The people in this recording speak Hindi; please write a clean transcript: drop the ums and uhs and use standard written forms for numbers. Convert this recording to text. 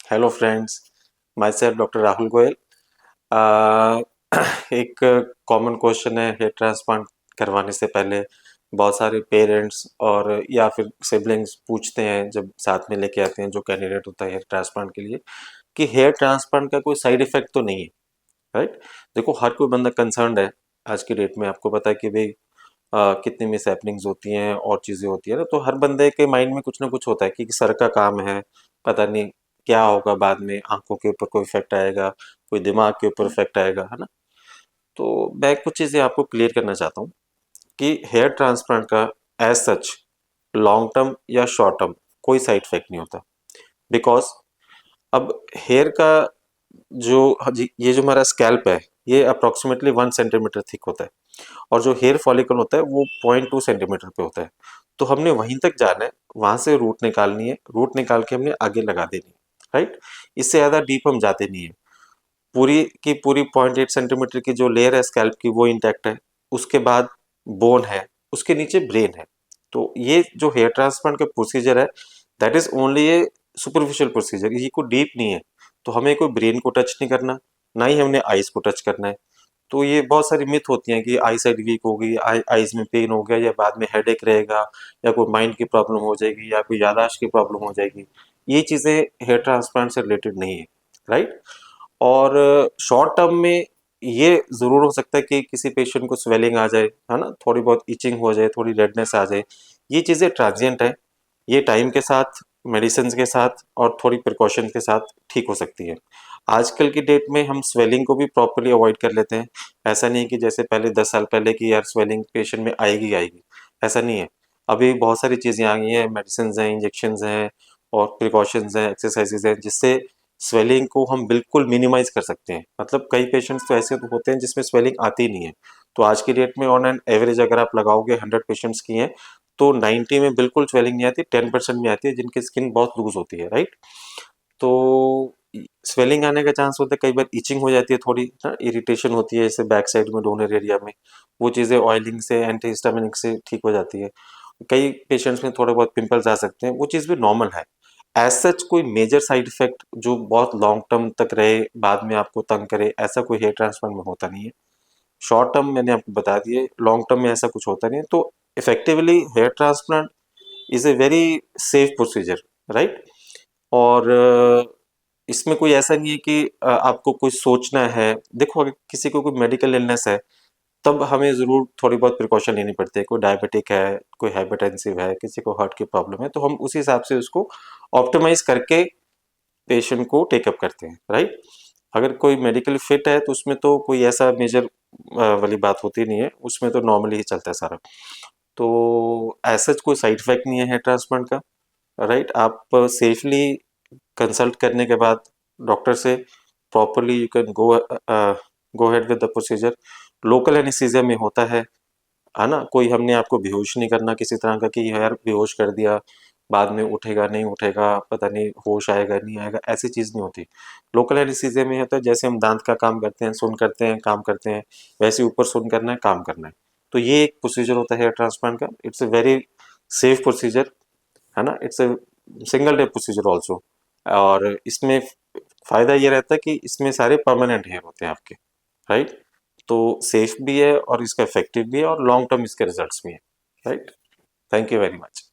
Hello friends, my self doctor Rahul Goyal. अ, एक कॉमन क्वेश्चन है हेयर ट्रांसप्लांट करवाने से पहले। बहुत सारे पेरेंट्स और या फिर सिबलिंग्स पूछते हैं जब साथ में लेके आते हैं जो कैंडिडेट होता है हेयर ट्रांसप्लांट के लिए कि हेयर ट्रांसप्लांट का कोई साइड इफेक्ट तो नहीं है। राइट। देखो, हर कोई बंदा कंसर्न्ड है। आज की डेट में आपको पता है कि भाई कितनी मिस हैपनिंग्स होती हैं और चीज़ें होती है ना, तो हर बंदे के माइंड में कुछ ना कुछ होता है कि सर का काम है, पता नहीं क्या होगा बाद में, आंखों के ऊपर कोई इफेक्ट आएगा, कोई दिमाग के ऊपर इफेक्ट आएगा, है ना। तो मैं कुछ चीज़ें आपको क्लियर करना चाहता हूँ कि हेयर ट्रांसप्लांट का एज सच लॉन्ग टर्म या शॉर्ट टर्म कोई साइड इफेक्ट नहीं होता। बिकॉज अब हेयर का जो ये जो हमारा स्कैल्प है, ये अप्रोक्सीमेटली 1 सेंटीमीटर थिक होता है और जो हेयर फॉलिकल होता है वो 0.2 सेंटीमीटर पे होता है। तो हमने वहीं तक जाना है, वहां से रूट निकालनी है, रूट निकाल के हमने आगे लगा देनी है। राइट। इससे ज़्यादा डीप हम जाते नहीं है। पूरी की पूरी 0.8 सेंटीमीटर की जो लेयर है स्कैल्प की वो इंटैक्ट है। उसके बाद बोन है, उसके नीचे ब्रेन है। तो ये जो हेयर ट्रांसप्लांट का प्रोसीजर है, that is only A superficial procedure, ये कोई डीप नहीं है। तो हमें कोई ब्रेन को टच नहीं करना, ना ही हमने आइज को टच करना है। तो ये बहुत सारी मिथ होती हैं कि आई साइड वीक हो गई, आईज में पेन हो गया, या बाद में हेडेक रहेगा, या कोई माइंड की प्रॉब्लम हो जाएगी, या कोई याददाश्त की प्रॉब्लम हो जाएगी। ये चीज़ें हेयर ट्रांसप्लांट से रिलेटेड नहीं है। राइट। और शॉर्ट टर्म में ये ज़रूर हो सकता है कि किसी पेशेंट को स्वेलिंग आ जाए, है ना, थोड़ी बहुत इचिंग हो जाए, थोड़ी रेडनेस आ जाए। ये चीज़ें ट्रांजिएंट है। ये टाइम के साथ, मेडिसिन के साथ और थोड़ी प्रिकॉशन के साथ ठीक हो सकती है। आजकल की डेट में हम स्वेलिंग को भी प्रॉपरली अवॉइड कर लेते हैं। ऐसा नहीं है कि जैसे पहले 10 साल पहले की यार स्वेलिंग पेशेंट में आएगी आएगी, ऐसा नहीं है। अभी बहुत सारी चीज़ें आ गई हैं, मेडिसिन हैं, इंजेक्शन हैं और प्रिकॉशंस हैं, एक्सरसाइजेज हैं, जिससे स्वेलिंग को हम बिल्कुल मिनिमाइज कर सकते हैं। मतलब कई पेशेंट्स तो ऐसे तो होते हैं जिसमें स्वेलिंग आती ही नहीं है। तो आज की डेट में ऑन एन एवरेज अगर आप लगाओगे 100 पेशेंट्स की हैं, तो 90 में बिल्कुल स्वेलिंग नहीं आती, 10% में आती है जिनकी स्किन बहुत लूज होती है। राइट। तो स्वेलिंग आने का चांस होता है, कई बार इचिंग हो जाती है, थोड़ी ना इरिटेशन होती है जैसे बैक साइड में डोनर एरिया में। वो चीज़ें ऑयलिंग से, एंटीहिस्टामिनिक से ठीक हो जाती है। कई पेशेंट्स में थोड़े बहुत पिंपल्स आ सकते हैं, वो चीज़ भी नॉर्मल है। एज सच कोई मेजर साइड इफेक्ट जो बहुत लॉन्ग टर्म तक रहे, बाद में आपको तंग करे, ऐसा कोई हेयर ट्रांसप्लांट में होता नहीं है। शॉर्ट टर्म मैंने आपको बता दिए, लॉन्ग टर्म में ऐसा कुछ होता नहीं है। तो effectively hair transplant is a very safe procedure. Right. और इसमें कोई ऐसा नहीं है कि आपको कोई सोचना है। देखो, अगर किसी को कोई मेडिकल इलनेस है तब हमें ज़रूर थोड़ी बहुत प्रिकॉशन लेनी पड़ती है। कोई डायबिटिक है, कोई हाइपरटेंसिव है, किसी को हार्ट की प्रॉब्लम है, तो हम उसी हिसाब से उसको ऑप्टिमाइज करके पेशेंट को टेकअप करते हैं। राइट। अगर कोई मेडिकल फिट है तो उसमें तो कोई ऐसा मेजर वाली बात होती नहीं है, उसमें तो नॉर्मली ही चलता है सारा। तो ऐसा कोई साइड इफेक्ट नहीं है हेयर ट्रांसप्लांट का। राइट। आप सेफली कंसल्ट करने के बाद डॉक्टर से properly you can go head with the procedure. Local anaesthesia में होता है ना। कोई हमने आपको बेहोश नहीं करना किसी तरह का कि यार बेहोश कर दिया, बाद में उठेगा नहीं उठेगा, पता नहीं होश आएगा नहीं आएगा, ऐसी चीज़ नहीं होती। लोकल एनेस्थीसिया में होता है जैसे हम दांत का काम करते हैं, सुन करते हैं, काम करते हैं, वैसे ऊपर सुन करना है, काम करना है। तो ये एक प्रोसीजर होता है हेयर ट्रांसप्लांट का। It's a very safe procedure, है ना। It's a single day procedure also. और इसमें फ़ायदा ये रहता है कि इसमें सारे परमानेंट हेयर होते हैं आपके। राइट। तो सेफ भी है और इसका इफेक्टिव भी है और लॉन्ग टर्म इसके रिजल्ट्स भी हैं। Right. Thank you very much.